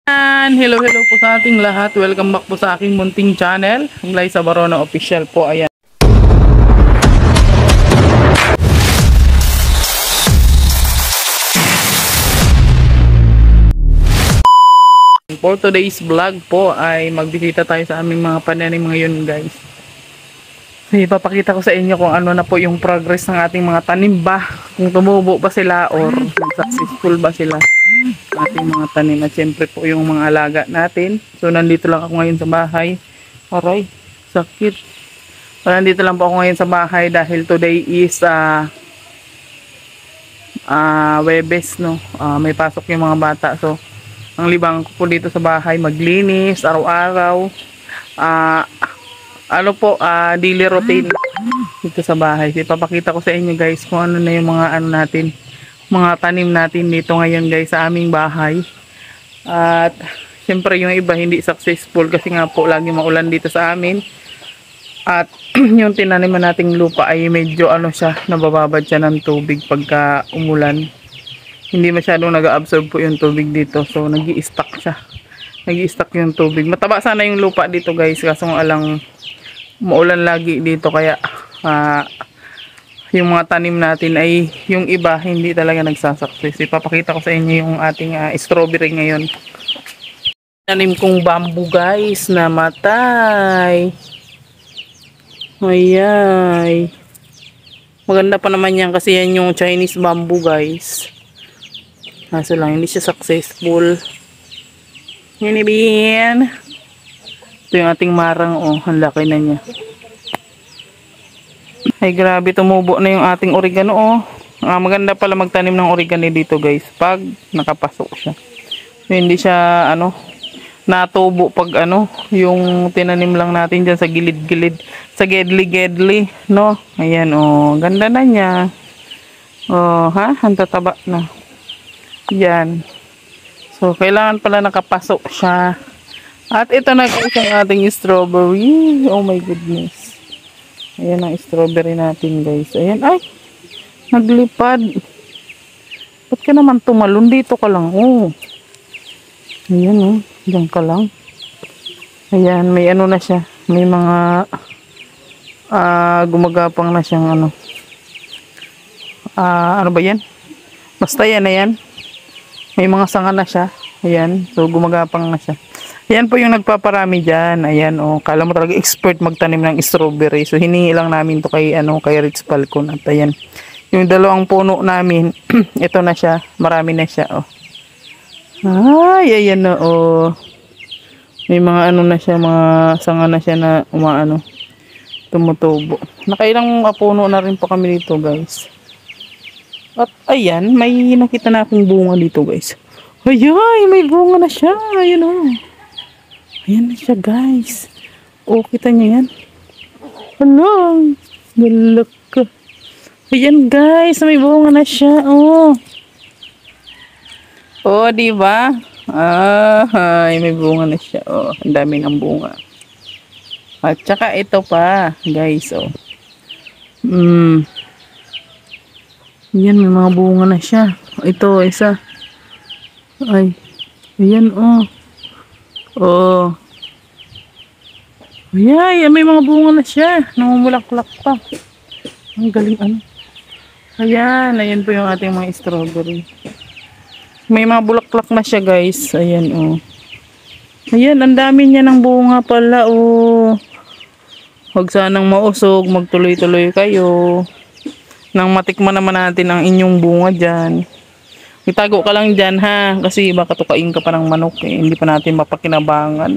Hello po sa ating lahat. Welcome back po sa aking munting channel, Liza Barona Official po. Ayan. For today's vlog po ay magbisita tayo sa aming mga pananim ngayon, guys. Ipapakita ko sa inyo kung ano na po yung progress ng ating mga tanim ba, kung tumubo ba sila or successful ba sila ating mga tanim. At syempre po yung mga alaga natin. So nandito lang ako ngayon sa bahay. Aray, sakit. So nandito lang po ako ngayon sa bahay dahil today is Webes, no. May pasok yung mga bata. So ang libang ko po dito sa bahay, maglinis araw-araw. Daily routine dito sa bahay. Ipapakita ko sa inyo, guys, kung ano na yung mga mga tanim natin dito ngayon, guys, sa aming bahay. At syempre yung iba hindi successful kasi nga po lagi maulan dito sa amin. At yung tinaniman nating lupa ay medyo nabababad siya ng tubig pagka umulan. Hindi masyadong nag-absorb po yung tubig dito. So nag-i-stack siya. Nag-i-stack yung tubig. Mataba sana yung lupa dito, guys, kaso alang maulan lagi dito, kaya yung mga tanim natin ay yung iba hindi talaga nagsasucess. Ipapakita ko sa inyo yung ating strawberry ngayon. Tanim kong bamboo, guys, na matay. Ayay. Maganda pa naman yan kasi yan yung Chinese bamboo, guys. Kaso lang hindi siya successful. Yun ibin. Ito yung ating marang, oh, ang laki na niya. Ay grabe, tumubo na yung ating oregano, oh. Maganda pala magtanim ng oregano dito, guys, pag nakapasok siya. So, hindi siya natubo pag yung tinanim lang natin dyan sa gilid-gilid, sa gedli-gedli, no. Ayan, oh, ganda na niya. Oh, ang tataba na. Yan. So kailangan pala nakapasok siya. At ito na, guys, ang ating strawberry. Oh my goodness. Ayan ang strawberry natin, guys. Ayan, ay, naglipad. Ba't ka naman tumalon? Dito ka lang, oh. Ayan, oh, diyan ka lang. Ayan, may na siya. May mga gumagapang na siyang ano ba yan? Basta yan na yan. May mga sanga na siya. Ayan, so gumagapang na siya. Ayan po yung nagpaparami dyan. Ayan, oh, kala mo talaga expert magtanim ng strawberry. So hiningi lang namin to kay Rich Falcon. At ayan, yung dalawang puno namin, ito na siya. Marami na siya, oh. Ay, ayan na, oh. May mga na siya, mga sanga na siya na tumutubo. Nakailang puno na rin po kami dito, guys. At ayan, may nakita na akong bunga dito, guys. Ayay, may bunga na siya. Ayan, oh. Ayan na siya, guys. Oh, kita niyo yan. Hello. Galak ka. Ayan, guys, may bunga na siya. Oh. Oh, diba? Ay, may bunga na siya. Oh, ang dami ng bunga. At saka ito pa, guys, oh. Ayan, may mga bunga na siya. Ito, isa. Ay, ayan, oh. Oh. Ayan, may mga bunga na siya. Namumulaklak pa. Ang galing, Ayan, ayan po yung ating mga strawberry. May mga bulaklak na siya, guys. Ayan, oh. Ayan, ang dami niya ng bunga pala, oh. Huwag sanang mausog, magtuloy-tuloy kayo. Nang matikman naman natin ang inyong bunga dyan. Itago ka lang dyan, ha, kasi baka tukain ka pa ng manok, eh. Hindi pa natin mapakinabangan.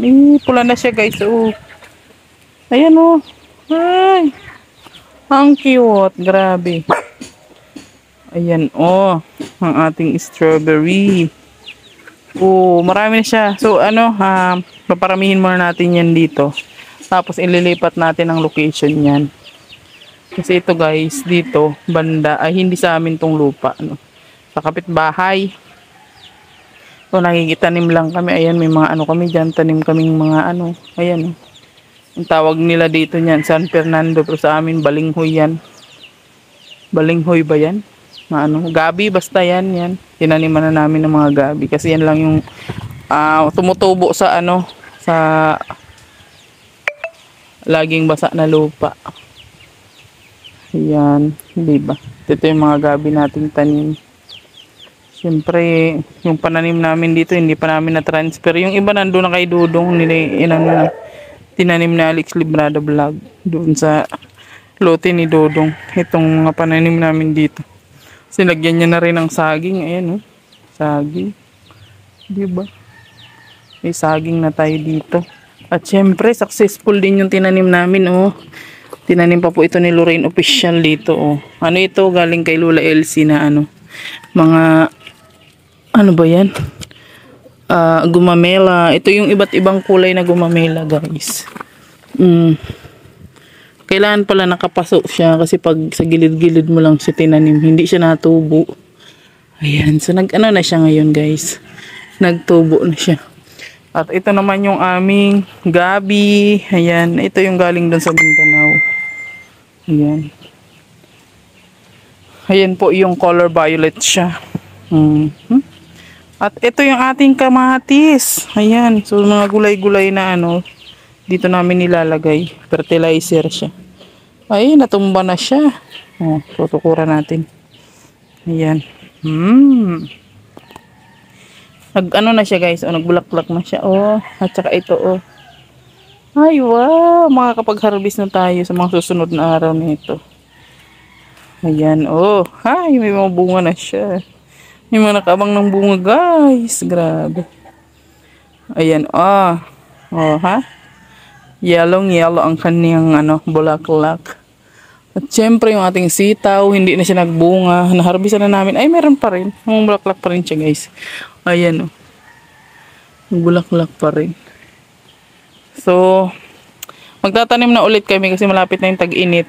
Pula na siya, guys, oh. Ayan, oh. Ay, ang cute, grabe. Ayan, oh, ang ating strawberry. Oh, marami na siya. So paparamihin muna natin yan dito. Tapos ililipat natin ang location yan. Kasi ito, guys, dito banda ay hindi sa amin tong lupa, sa kapitbahay. So nakikitanim lang kami. Ayan, may mga kami dyan, tanim kaming mga ayan, ang tawag nila dito niyan San Fernando, pero sa amin balinghoy yan. Balinghoy ba yan? Gabi, basta yan. Tinaniman na namin ng mga gabi kasi yan lang yung tumutubo sa ano, sa laging basa na lupa. Ayan, di ba? Ito yung mga gabi nating tanim. Siyempre, yung pananim namin dito, hindi pa namin na-transfer. Yung iba nandun na kay Dudong, tinanim na Alex Librada Vlog. Doon sa lote ni Dudong. Itong mga pananim namin dito. Sinagyan niya na rin ng saging. Ayan, oh. Saging. Diba? May saging na tayo dito. At syempre, successful din yung tinanim namin, oh. Tinanim pa po ito ni Lorraine Official dito, oh. Ano ito? Galing kay Lola Elsie na ano. Mga, ano ba yan? Gumamela. Ito yung iba't ibang kulay na gumamela, guys. Kailangan pala nakapasok siya kasi pag sa gilid-gilid mo lang siya tinanim, hindi siya natubo. Ayan. So, nag-ano na siya ngayon, guys. Nagtubo na siya. At ito naman yung aming gabi. Ayan. Ito yung galing doon sa Mindanao. Ayan. Ayan po yung color violet siya. At ito yung ating kamatis. Ayan. So, mga gulay-gulay na ano, dito namin nilalagay. Fertilizer siya. Ay, natumba na siya. Oh, tutukuran natin. Ayan. Nag-ano na siya, guys. Oh, nagbulaklak na siya. Oh, at saka ito, oh. Ay, wow. Makakapag-harvest na tayo sa mga susunod na araw nito. Ayan, oh. Ay, may mga bunga na siya. May mga nakabang ng bunga, guys. Grabe. Ayan, oh. Oh, ha? Yellow ang kaniyang, ano, bulaklak. At syempre, yung ating sitaw, hindi na siya nagbunga. Naharbisan na namin. Ay, meron pa rin. Yung bulaklak pa rin siya, guys. Ayan, oh. Yung bulaklak pa rin. So, magtatanim na ulit kami kasi malapit na yung tag-init.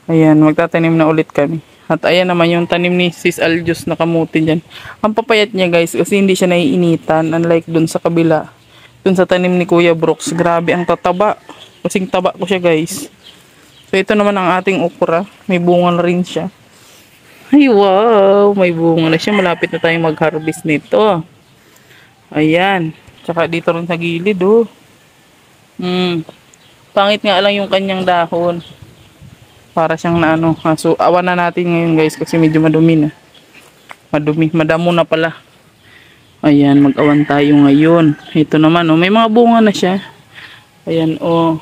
Ayan, magtatanim na ulit kami. At ayan naman yung tanim ni Sis Aljus na kamuti dyan. Ang papayat niya, guys, kasi hindi siya naiinitan. Unlike dun sa kabila. Dun sa tanim ni Kuya Brooks. Grabe ang tataba. Kasing taba ko siya, guys. So, ito naman ang ating okra. May bunga na rin siya. Ay, wow! May bunga na siya. Malapit na tayong mag-harvest nito. Ayan. Tsaka dito rin sa gilid, oh. Pangit nga lang yung kanyang dahon. Para siyang na ano. So, awan na natin ngayon, guys. Kasi medyo madumi na. Madamo na pala. Ayan, mag-awan tayo ngayon. Ito naman, oh. May mga bunga na siya. Ayan, oh.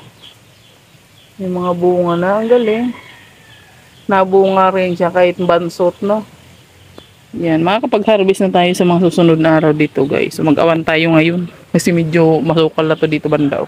May mga bunga na. Ang galing. Nabunga rin siya kahit bansot, no? Yan, makakapag-harvest na tayo sa mga susunod na araw dito, guys. So, mag-awan tayo ngayon. Kasi medyo masukal na to dito bandaw.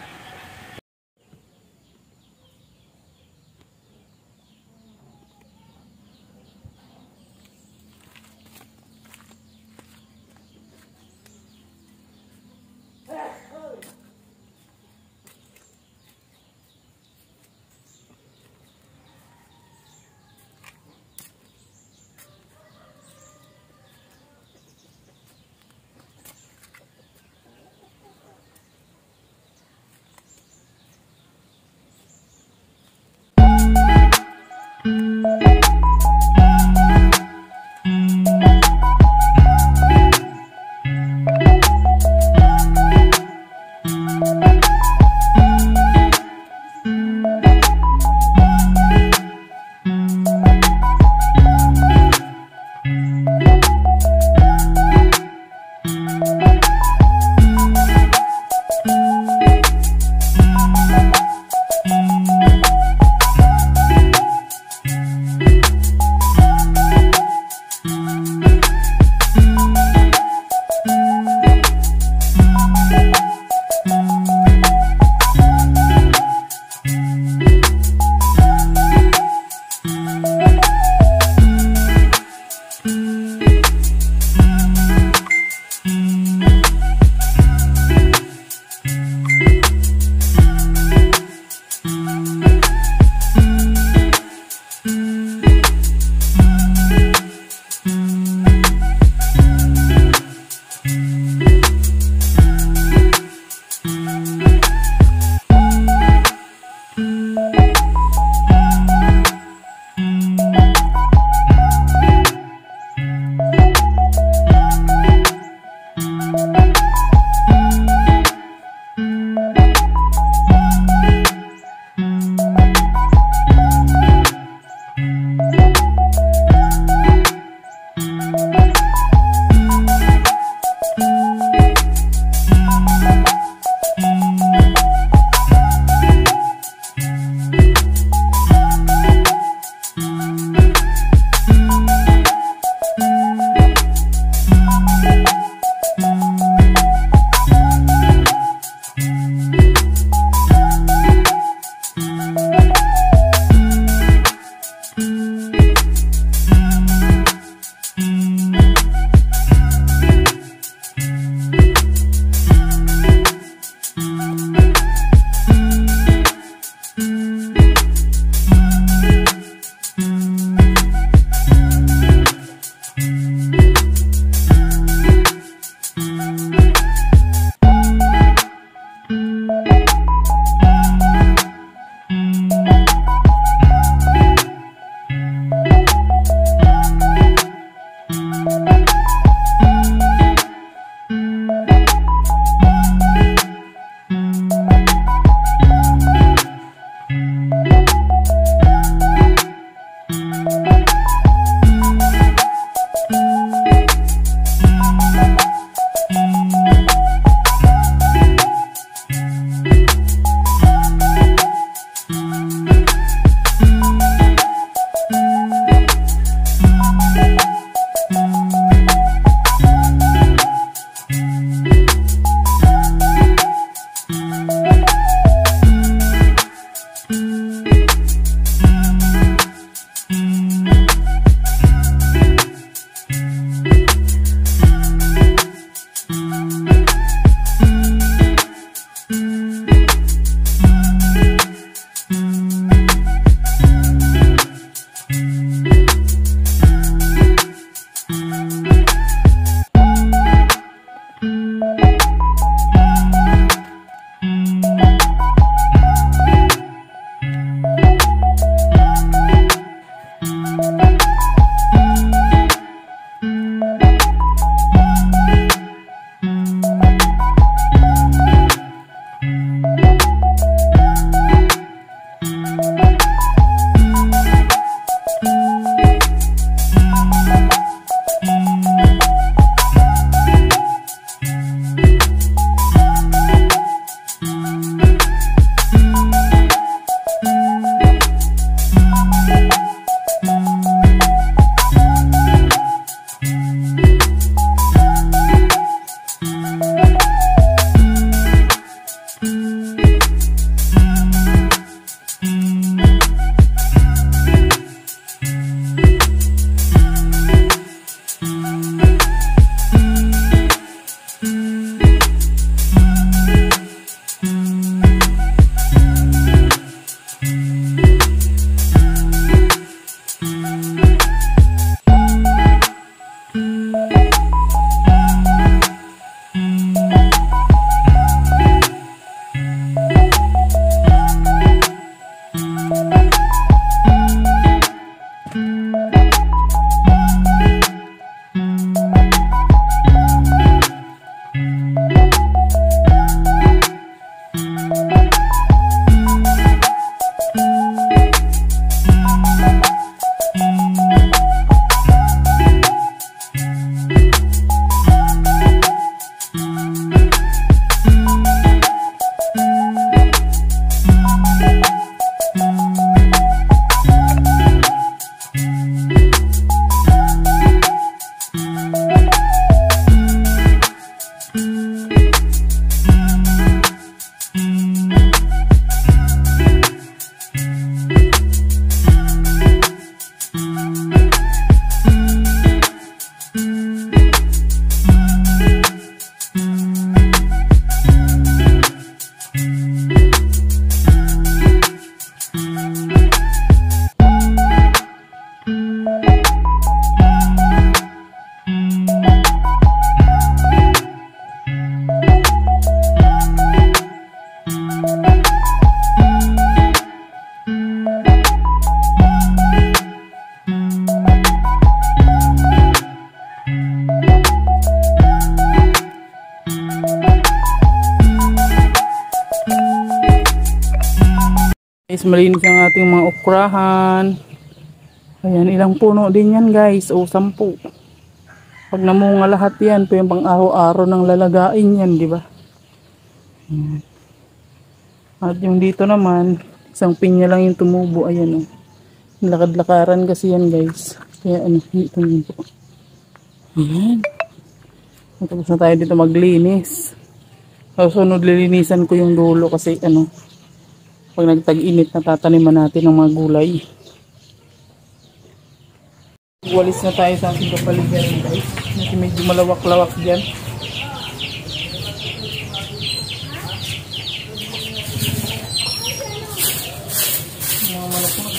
Guys, malinis ang ating mga okrahan. Ayan, ilang puno din yan guys. O, 10. Pag namunga lahat yan, ito yung pang araw-araw ng lalagain yan, di ba? At yung dito naman, isang pinya lang yung tumubo. Ayan o. Lakad-lakaran kasi yan guys. Kaya ano, dito nyo po. Ayan. Tapos na tayo dito maglinis. Sunod lilinisan ko yung dulo kasi ano, pag nagtag-init natataniman natin ng mga gulay. Walis na tayo sa ating kapaligiran guys. Medyo malawak-lawak dyan. Mga malapot.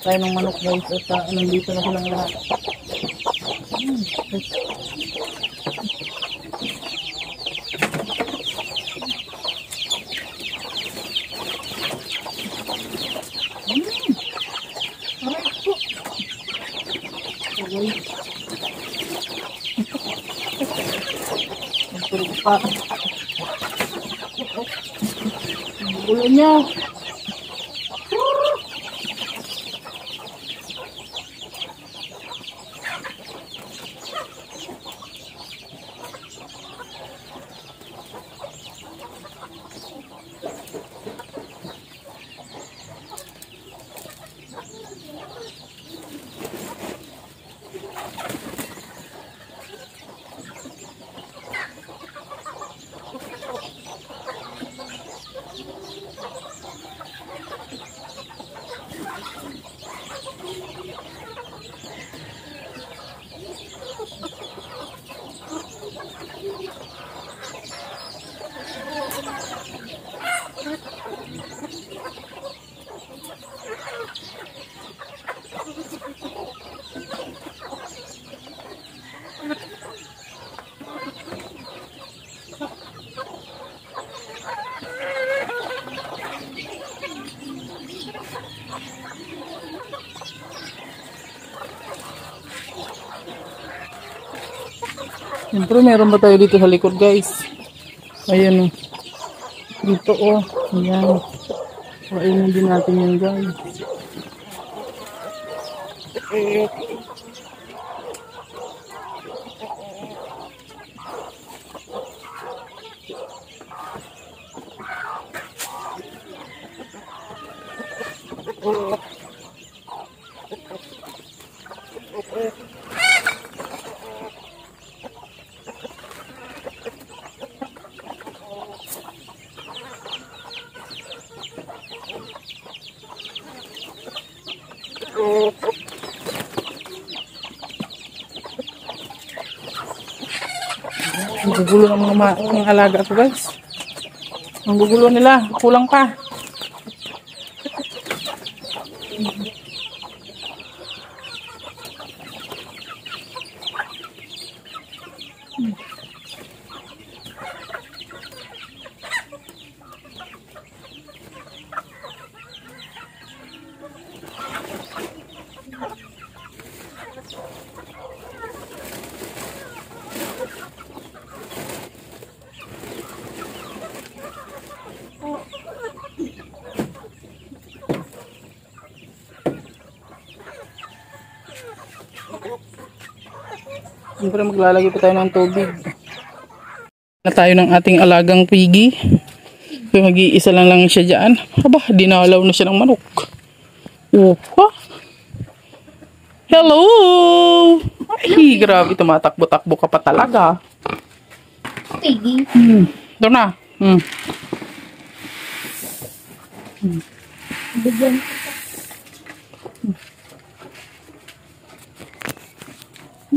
Tayo ng manok guys at nandito na silang lahat. Ulo niya. Siyempre, meron ba tayo dito sa likod, guys? Ayan o. Dito o. Ayan. Kainin din natin yan, guys. Ang gugulo ng mga alaga ko, guys. Ang gugulo nila. Kulang pa. Siyempre maglalagay pa tayo ng tubig. Na tayo ng ating alagang piggy. Mag-iisa lang siya dyan. Aba, dinalaw na siya ng manok. Opa! Hello! Ay, grabe, tumatakbo-takbo ka pa talaga. Piggy. Ito na. Bigyan.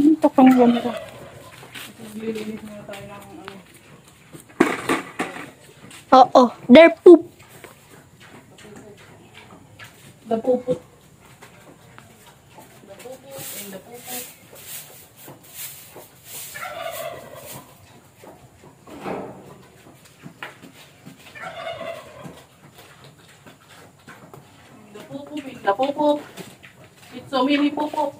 Ito pang ganda. Oo, their poop. The puput. The puput. It's so many puput.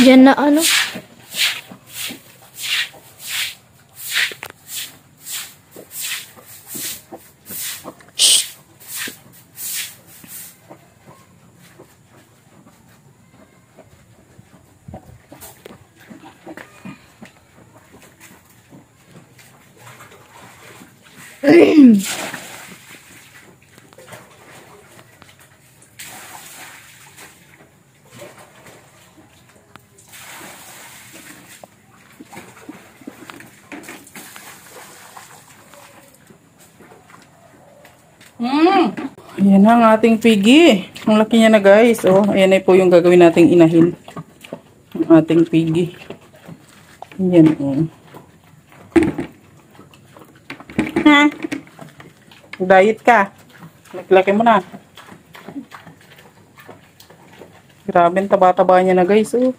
Diyan na ano? Ayan na ang ating piggy. Ang laki niya na, guys. Oh, ayan na po yung gagawin nating inahin. Ang ating piggy. Ayan, oh. Ha? Diet ka. Naglaki mo na. Grabe, ang taba-taba niya na, guys. Oh.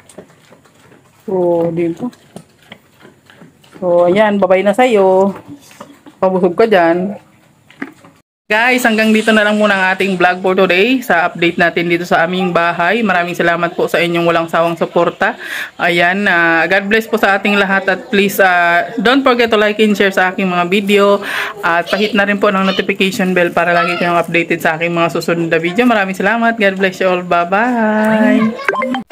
So, dito. So, ayan. Babay na sa'yo. Pabusog ka dyan. Guys, hanggang dito na lang muna ang ating vlog for today sa update natin dito sa aming bahay. Maraming salamat po sa inyong walang sawang suporta. Ayan, God bless po sa ating lahat at please don't forget to like and share sa aking mga video at pahit na rin po ng notification bell para lagi kayong updated sa aking mga susunod na video. Maraming salamat. God bless you all. Bye-bye!